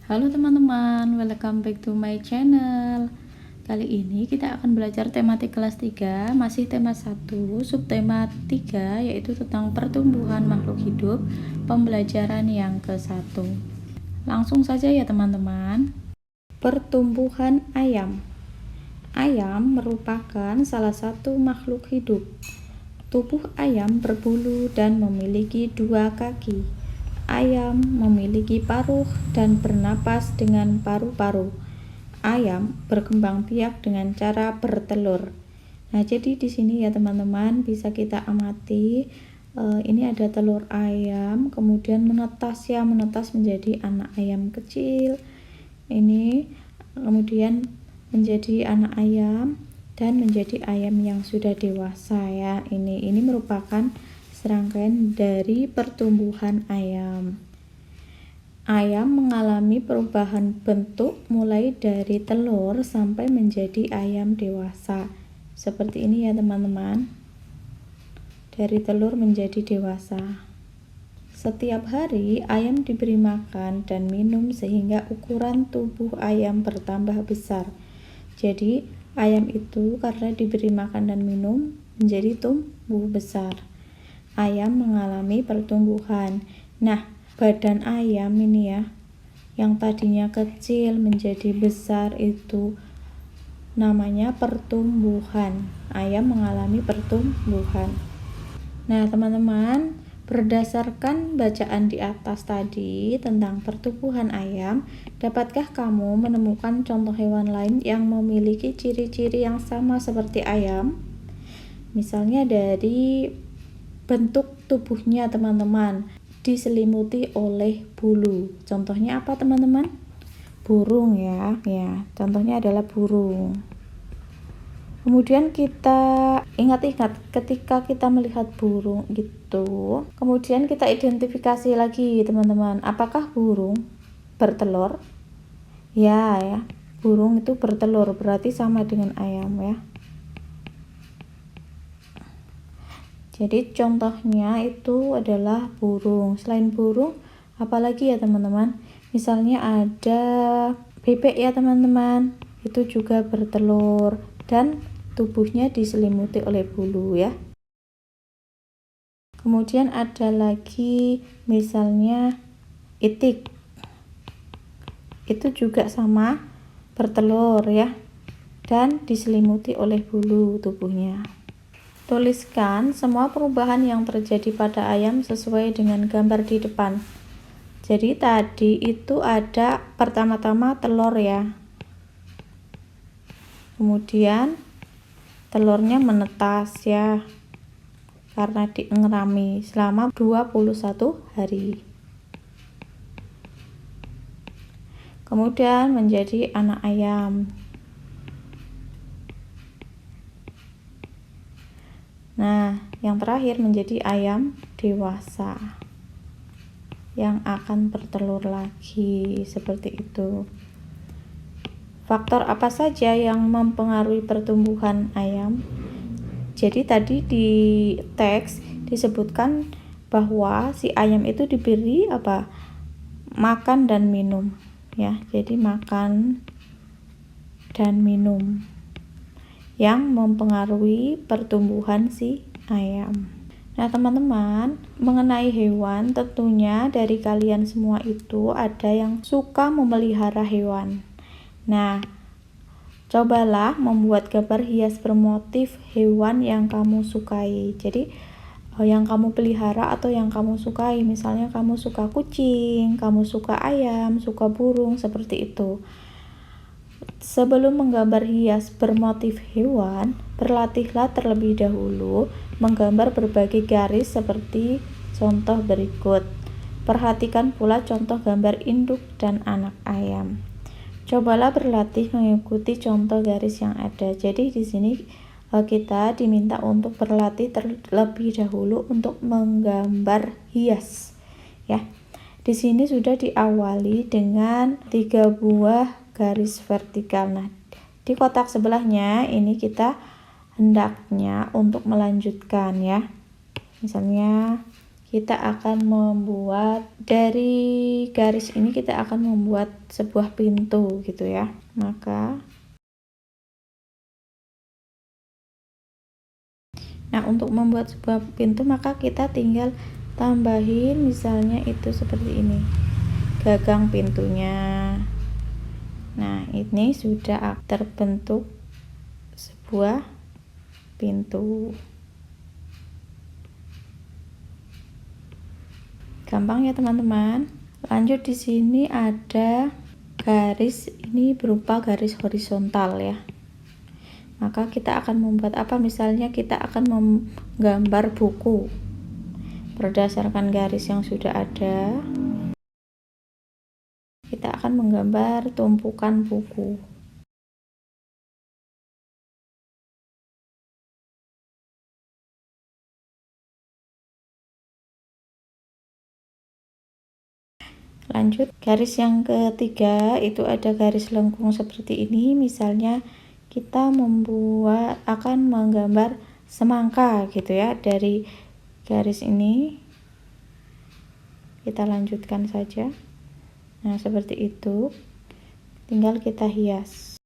Halo teman-teman, welcome back to my channel. Kali ini kita akan belajar tematik kelas 3, masih tema 1, subtema 3, yaitu tentang pertumbuhan makhluk hidup, pembelajaran yang ke-1. Langsung saja ya teman-teman. Pertumbuhan ayam. Ayam merupakan salah satu makhluk hidup. Tubuh ayam berbulu dan memiliki 2 kaki. Ayam memiliki paruh dan bernapas dengan paru-paru. Ayam berkembang biak dengan cara bertelur. Nah, jadi di sini ya teman-teman bisa kita amati, ini ada telur ayam, kemudian menetas menjadi anak ayam kecil. Ini kemudian menjadi anak ayam dan menjadi ayam yang sudah dewasa ya. Ini merupakan serangkaian dari pertumbuhan ayam. Ayam mengalami perubahan bentuk mulai dari telur sampai menjadi ayam dewasa. Seperti ini ya teman-teman. Dari telur menjadi dewasa. Setiap hari ayam diberi makan dan minum sehingga ukuran tubuh ayam bertambah besar. Jadi ayam itu karena diberi makan dan minum menjadi tumbuh besar. Ayam mengalami pertumbuhan. Nah, badan ayam ini ya, yang tadinya kecil menjadi besar itu namanya pertumbuhan. Ayam mengalami pertumbuhan. Nah, teman-teman, berdasarkan bacaan di atas tadi tentang pertumbuhan ayam, dapatkah kamu menemukan contoh hewan lain yang memiliki ciri-ciri yang sama seperti ayam? Misalnya dari bentuk tubuhnya teman-teman, diselimuti oleh bulu. Contohnya apa teman-teman? Burung ya. Contohnya adalah burung. Kemudian kita ingat-ingat ketika kita melihat burung gitu, kemudian kita identifikasi lagi teman-teman, apakah burung bertelur? Ya, burung itu bertelur, berarti sama dengan ayam ya. Jadi contohnya itu adalah burung. Selain burung, apalagi ya teman-teman? Misalnya ada bebek ya teman-teman. Itu juga bertelur dan tubuhnya diselimuti oleh bulu ya. Kemudian ada lagi misalnya itik. Itu juga sama bertelur ya. Dan diselimuti oleh bulu tubuhnya. Tuliskan semua perubahan yang terjadi pada ayam sesuai dengan gambar di depan. Jadi tadi itu ada pertama-tama telur ya. Kemudian telurnya menetas ya. Karena diengerami selama 21 hari. Kemudian menjadi anak ayam. Nah, yang terakhir menjadi ayam dewasa yang akan bertelur lagi, seperti itu. Faktor apa saja yang mempengaruhi pertumbuhan ayam? Jadi tadi di teks disebutkan bahwa si ayam itu diberi apa? Makan dan minum ya. Jadi makan dan minum yang mempengaruhi pertumbuhan si ayam. Nah teman-teman, mengenai hewan, tentunya dari kalian semua itu ada yang suka memelihara hewan. Nah, cobalah membuat gambar hias bermotif hewan yang kamu sukai. Jadi yang kamu pelihara atau yang kamu sukai, misalnya kamu suka kucing, kamu suka ayam, suka burung, seperti itu. Sebelum menggambar hias bermotif hewan, berlatihlah terlebih dahulu menggambar berbagai garis seperti contoh berikut. Perhatikan pula contoh gambar induk dan anak ayam. Cobalah berlatih mengikuti contoh garis yang ada. Jadi di sini kita diminta untuk berlatih terlebih dahulu untuk menggambar hias. Ya. Di sini sudah diawali dengan 3 buah garis vertikal. Nah, di kotak sebelahnya ini kita hendaknya untuk melanjutkan ya. Misalnya kita akan membuat dari garis ini, kita akan membuat sebuah pintu gitu ya. Nah, untuk membuat sebuah pintu maka kita tinggal tambahin misalnya itu seperti ini, gagang pintunya. Nah, ini sudah terbentuk sebuah pintu. Gampang ya teman-teman. Lanjut, di sini ada garis, ini berupa garis horizontal ya. Maka kita akan membuat apa? Misalnya kita akan menggambar buku berdasarkan garis yang sudah ada. Kita akan menggambar tumpukan buku. Lanjut, garis yang ketiga itu ada garis lengkung seperti ini. Misalnya kita akan menggambar semangka gitu ya. Dari garis ini kita lanjutkan saja. Nah, seperti itu. Tinggal kita hias.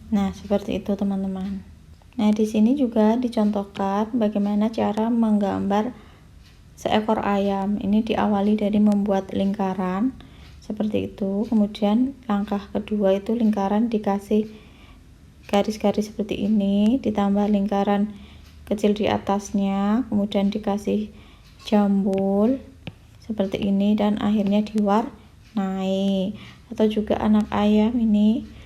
Nah, seperti itu teman-teman. Nah, di sini juga dicontohkan bagaimana cara menggambar seekor ayam. Ini diawali dari membuat lingkaran seperti itu. Kemudian langkah kedua itu lingkaran dikasih garis-garis seperti ini, ditambah lingkaran kecil di atasnya, kemudian dikasih jambul seperti ini, dan akhirnya diwarnai. Atau juga anak ayam ini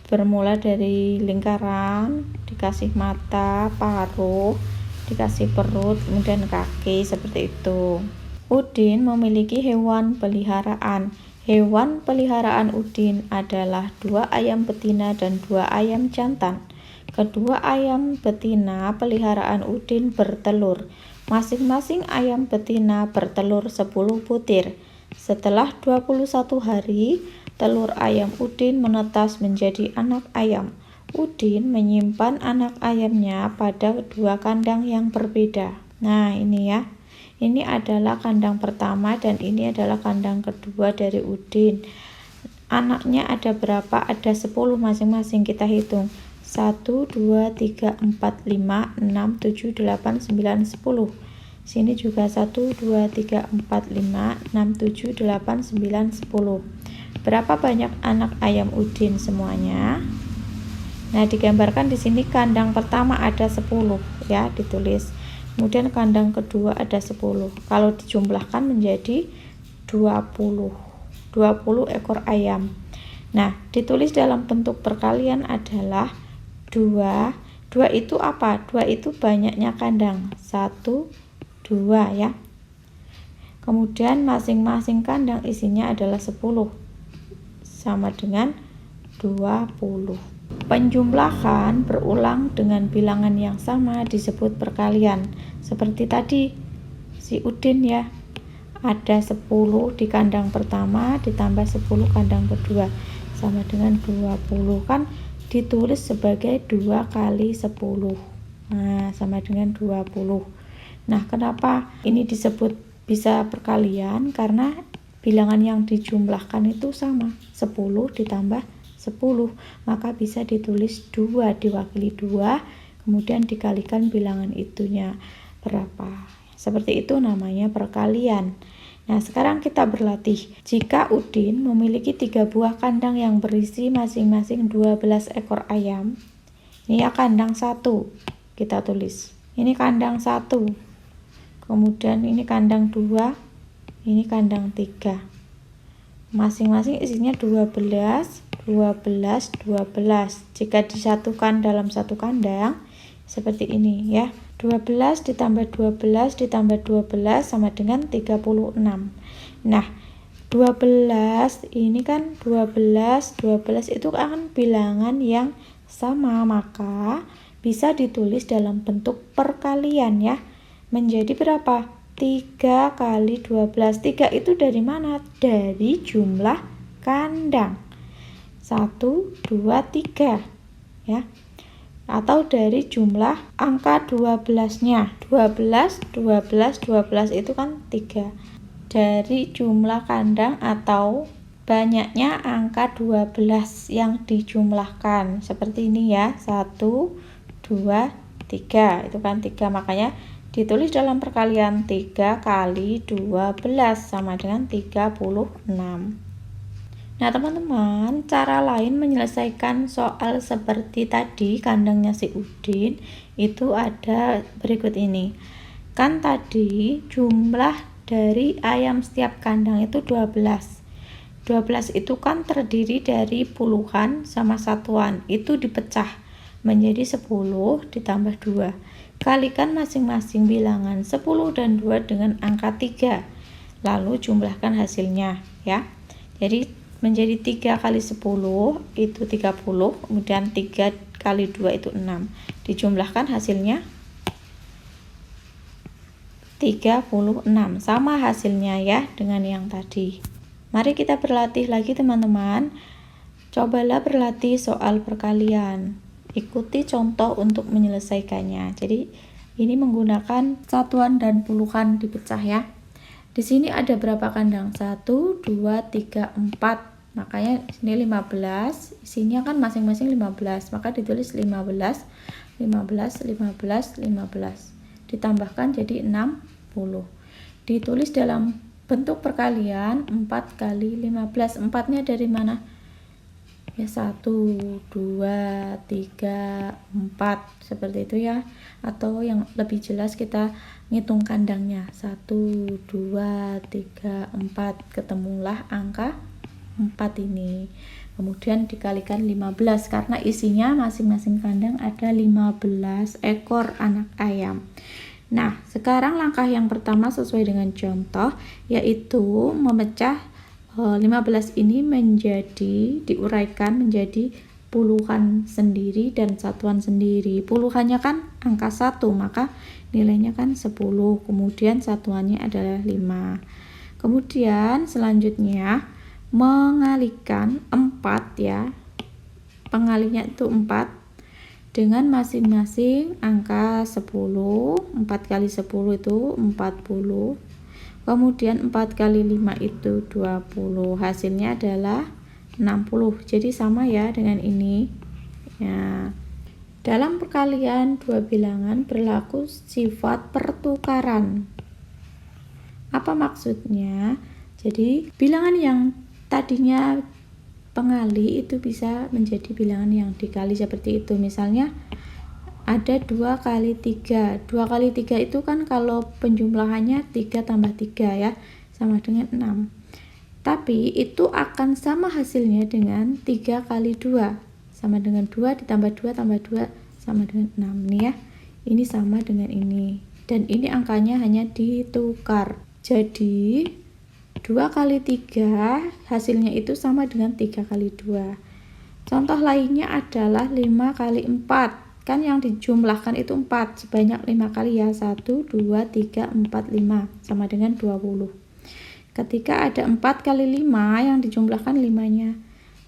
bermula dari lingkaran, dikasih mata, paruh, dikasih perut, kemudian kaki seperti itu. Udin memiliki hewan peliharaan. Hewan peliharaan Udin adalah 2 ayam betina dan 2 ayam jantan. Kedua ayam betina peliharaan Udin bertelur. Masing-masing ayam betina bertelur 10 butir. Setelah 21 hari, telur ayam Udin menetas menjadi anak ayam. Udin menyimpan anak ayamnya pada 2 kandang yang berbeda. Nah, ini ya. Ini adalah kandang pertama dan ini adalah kandang kedua dari Udin. Anaknya ada berapa? Ada 10 masing-masing, kita hitung. 1, 2, 3, 4, 5, 6, 7, 8, 9, 10. Sini juga 1, 2, 3, 4, 5, 6, 7, 8, 9, 10. Berapa banyak anak ayam Udin semuanya? Nah, digambarkan di sini kandang pertama ada 10 ya, ditulis. Kemudian kandang kedua ada 10. Kalau dijumlahkan menjadi 20 ekor ayam. Nah, ditulis dalam bentuk perkalian adalah 2. 2 itu apa? 2 itu banyaknya kandang. 1, 2 ya. Kemudian masing-masing kandang isinya adalah 10. Sama dengan 20. Penjumlahan berulang dengan bilangan yang sama disebut perkalian. Seperti tadi si Udin ya, ada 10 di kandang pertama ditambah 10 kandang kedua sama dengan 20, kan ditulis sebagai 2 kali 10. Nah, sama dengan 20. Nah, kenapa ini disebut bisa perkalian? Karena bilangan yang dijumlahkan itu sama, 10 ditambah 10, maka bisa ditulis 2 diwakili 2, kemudian dikalikan bilangan itunya berapa. Seperti itu namanya perkalian. Nah, sekarang kita berlatih. Jika Udin memiliki 3 buah kandang yang berisi masing-masing 12 ekor ayam. Ini ya kandang 1, kita tulis. Ini kandang 1. Kemudian ini kandang 2, ini kandang 3. Masing-masing isinya 12. Jika disatukan dalam satu kandang seperti ini ya, 12 ditambah 12 ditambah 12 sama dengan 36. Nah, 12 ini kan 12 itu kan bilangan yang sama, maka bisa ditulis dalam bentuk perkalian ya. Menjadi berapa? 3 kali 12. 3 itu dari mana? Dari jumlah kandang. 1, 2, 3 ya. Atau dari jumlah angka 12-nya. 12 itu kan 3. Dari jumlah kandang atau banyaknya angka 12 yang dijumlahkan. Seperti ini ya. 1, 2, 3. Itu kan 3, makanya ditulis dalam perkalian 3 kali 12 sama dengan 36. Nah teman-teman, cara lain menyelesaikan soal seperti tadi kandangnya si Udin itu ada berikut ini. Kan tadi jumlah dari ayam setiap kandang itu 12. 12 itu kan terdiri dari puluhan sama satuan. Itu dipecah menjadi 10 ditambah 2. Kalikan masing-masing bilangan 10 dan 2 dengan angka 3. Lalu jumlahkan hasilnya ya. Jadi menjadi 3 kali 10 itu 30. Kemudian 3 kali 2 itu 6. Dijumlahkan hasilnya 36. Sama hasilnya ya dengan yang tadi. Mari kita berlatih lagi teman-teman. Cobalah berlatih soal perkalian. Ikuti contoh untuk menyelesaikannya. Jadi ini menggunakan satuan dan puluhan dipecah ya. Di sini ada berapa kandang? 1, 2, 3, 4. Makanya sini 15. Isinya kan masing-masing 15. Maka ditulis 15, 15, 15, 15. Ditambahkan jadi 60. Ditulis dalam bentuk perkalian 4 kali 15. 4-nya dari mana? Ya 1, 2, 3, 4 seperti itu ya. Atau yang lebih jelas kita ngitung kandangnya 1, 2, 3, 4. Ketemulah angka 4 ini. Kemudian dikalikan 15 karena isinya masing-masing kandang ada 15 ekor anak ayam. Nah sekarang langkah yang pertama sesuai dengan contoh, yaitu memecah 15 ini diuraikan menjadi puluhan sendiri dan satuan sendiri. Puluhannya kan angka 1, maka nilainya kan 10. Kemudian satuannya adalah 5. Kemudian selanjutnya mengalikan 4 ya. Pengalinya itu 4 dengan masing-masing angka 10. 4 kali 10 itu 40. Kemudian 4 kali 5 itu 20. Hasilnya adalah 60. Jadi sama ya dengan ini. Ya. Dalam perkalian dua bilangan berlaku sifat pertukaran. Apa maksudnya? Jadi bilangan yang tadinya pengali itu bisa menjadi bilangan yang dikali seperti itu. Misalnya ada 2 kali 3. 2 kali 3 itu kan kalau penjumlahannya 3 tambah 3 ya, sama dengan 6. Tapi itu akan sama hasilnya dengan 3 kali 2. Sama dengan 2 ditambah 2 tambah 2 sama dengan 6 nih ya. Ini sama dengan ini. Dan ini angkanya hanya ditukar. Jadi 2 kali 3 hasilnya itu sama dengan 3 kali 2. Contoh lainnya adalah 5 kali 4. Kan yang dijumlahkan itu 4 sebanyak 5 kali ya. 1, 2, 3, 4, 5 sama dengan 20. Ketika ada 4 kali 5 yang dijumlahkan 5-nya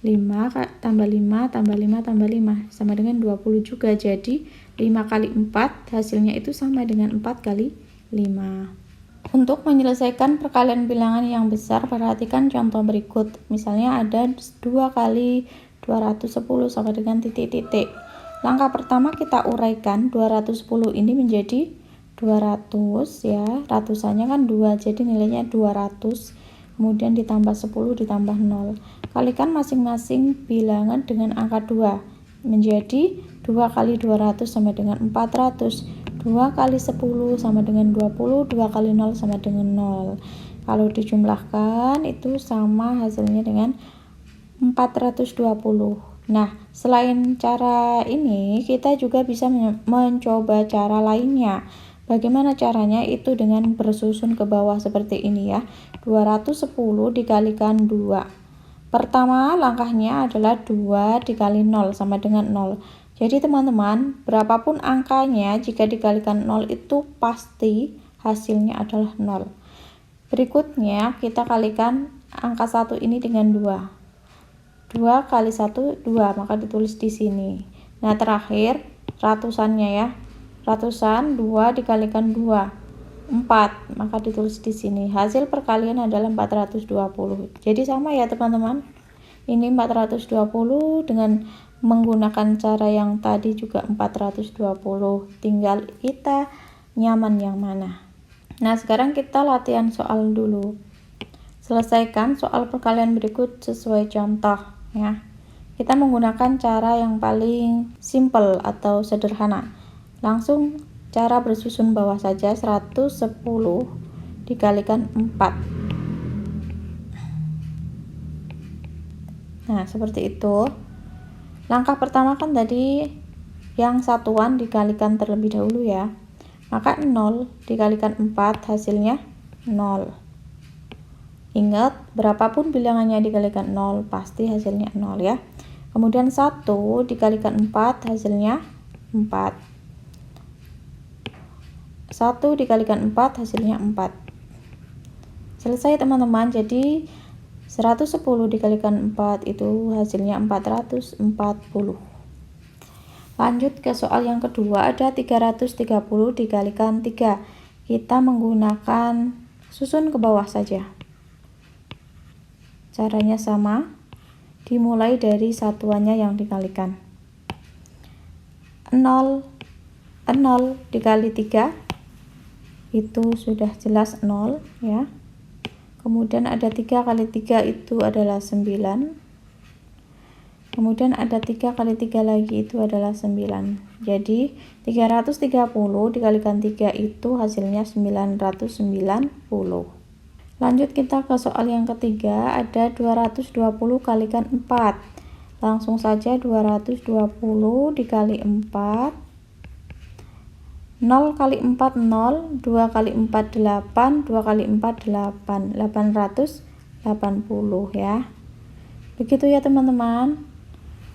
5 tambah 5 tambah 5 tambah 5 sama dengan 20 juga. Jadi 5 kali 4 hasilnya itu sama dengan 4 kali 5. Untuk menyelesaikan perkalian bilangan yang besar, perhatikan contoh berikut. Misalnya ada 2 kali 210 sama dengan titik-titik. Langkah pertama kita uraikan 210 ini menjadi 200 ya. Ratusannya kan 2, jadi nilainya 200. Kemudian ditambah 10 ditambah 0. Kalikan masing-masing bilangan dengan angka 2. Menjadi 2 kali 200 sama dengan 400. 2 kali 10 sama dengan 20. 2 kali 0 sama dengan 0. Kalau dijumlahkan itu sama hasilnya dengan 420. Nah, selain cara ini, kita juga bisa mencoba cara lainnya. Bagaimana caranya? Itu dengan bersusun ke bawah seperti ini ya. 210 dikalikan 2. Pertama langkahnya adalah 2 dikali 0 sama dengan 0. Jadi teman-teman, berapapun angkanya jika dikalikan 0 itu pasti hasilnya adalah 0. Berikutnya kita kalikan angka 1 ini dengan 2. 2 kali 1 2, maka ditulis di sini. Nah, terakhir ratusannya ya. Ratusan 2 dikalikan 2 4, maka ditulis di sini. Hasil perkalian adalah 420. Jadi sama ya teman-teman. Ini 420 dengan menggunakan cara yang tadi juga 420. Tinggal kita nyaman yang mana. Nah, sekarang kita latihan soal dulu. Selesaikan soal perkalian berikut sesuai contoh ya. Kita menggunakan cara yang paling simple atau sederhana. Langsung cara bersusun bawah saja. 110 dikalikan 4. Nah, seperti itu. Langkah pertama kan tadi yang satuan dikalikan terlebih dahulu ya. Maka 0 dikalikan 4 hasilnya 0. Ingat, berapapun bilangannya dikalikan 0 pasti hasilnya 0 ya. Kemudian 1 dikalikan 4 hasilnya 4. 1 dikalikan 4 hasilnya 4. Selesai teman-teman. Jadi 110 dikalikan 4 itu hasilnya 440. Lanjut ke soal yang kedua, ada 330 dikalikan 3. Kita menggunakan susun ke bawah saja. Caranya sama, dimulai dari satuannya yang dikalikan. 0 dikali 3 itu sudah jelas 0 ya. Kemudian ada 3 kali 3 itu adalah 9. Kemudian ada 3 kali 3 lagi itu adalah 9. Jadi 330 dikalikan 3 itu hasilnya 990. Lanjut kita ke soal yang ketiga, ada 220 kalikan 4. Langsung saja 220 dikali 4. 0 kali 4 0, 2 kali 4 8, 2 kali 4 8, 880 ya. Begitu ya teman-teman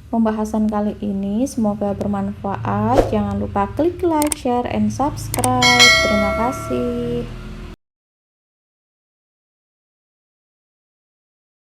pembahasan kali ini, semoga bermanfaat. Jangan lupa klik like, share, and subscribe. Terima kasih.